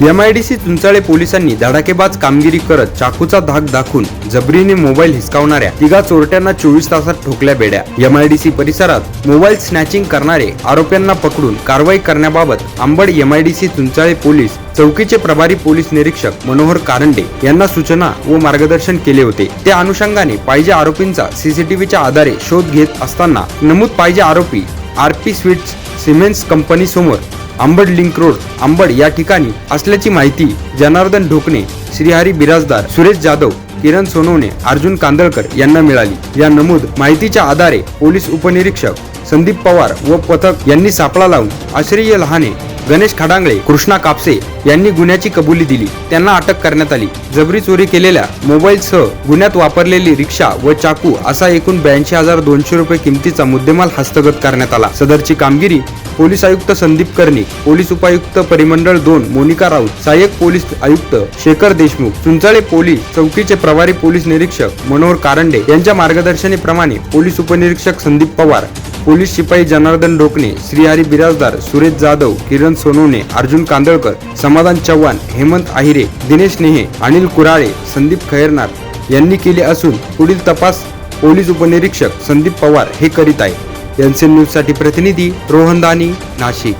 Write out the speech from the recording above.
MIDC Chunchale पोलिसांनी धडाकेबाज कामगिरी करत चाकूचा धाक दाखवून जबरीने मोबाईल हिसकावणाऱ्या तिघा चोरट्यांना 24 तासात ठोकल्या बेड्या। MIDC परिसरात मोबाईल स्नॅचिंग करणारे आरोपींना पकडून कारवाई करण्याबाबत अंबड MIDC चुंचाळे पोलीस चौकीचे प्रभारी पोलीस निरीक्षक मनोहर कारंडे यांना सूचना व मार्गदर्शन केले होते। त्या अनुषंगाने पाहिजे आरोपींचा CCTVच्या आधारे शोध घेत असताना नमूद पाहिजे आरोपी RP स्वीट्स सिमेंट्स कंपनी समोर अंबड लिंक रोड अंबड या ठिकाणी असल्याची माहिती जनार्दन ढोकणे, श्रीहरी बिराजदार, सुरेश जाधव, किरण सोनवणे, अर्जुन कांदळकर यांना मिळाली। या नमूद माहितीच्या आधारे पोलीस उपनिरीक्षक संदीप पवार व पथक यांनी सापळा लावून आश्रय लहाने, गणेश खडांगळे, कृष्णा कापसे यांनी गुन्ह्याची कबुली दिली। त्यांना अटक करण्यात आली। जबरी चोरी केलेल्या मोबाईलसह गुन्ह्यात वापरलेली रिक्षा व चाकू असा एकूण 82,200 रुपये किमतीचा मुद्देमाल हस्तगत करण्यात आला। सदरची कामगिरी पोलीस आयुक्त संदीप कर्णिक, पोलीस उपायुक्त परिमंडळ 2 मोनिका राऊत, सहाय्यक पोलीस आयुक्त शेखर देशमुख, चुंचाळे पोलीस चौकीचे प्रभारी पोलीस निरीक्षक मनोहर कारंडे यांच्या मार्गदर्शनाप्रमाणे पोलीस उपनिरीक्षक संदीप पवार, पोलीस शिपाई जनार्दन ढोकणे, श्रीहरी बिराजदार, सुरेश जाधव, किरण सोनवणे, अर्जुन कांदळकर, समाधान चव्हाण, हेमंत आहिरे, दिनेश नेहे, अनिल कुराळे, संदीप खैरनार यांनी केले असून पुढील तपास पोलीस उपनिरीक्षक संदीप पवार हे करीत आहे। एनसीएन न्यूज साठी प्रतिनिधी रोहन दानी, नाशिक।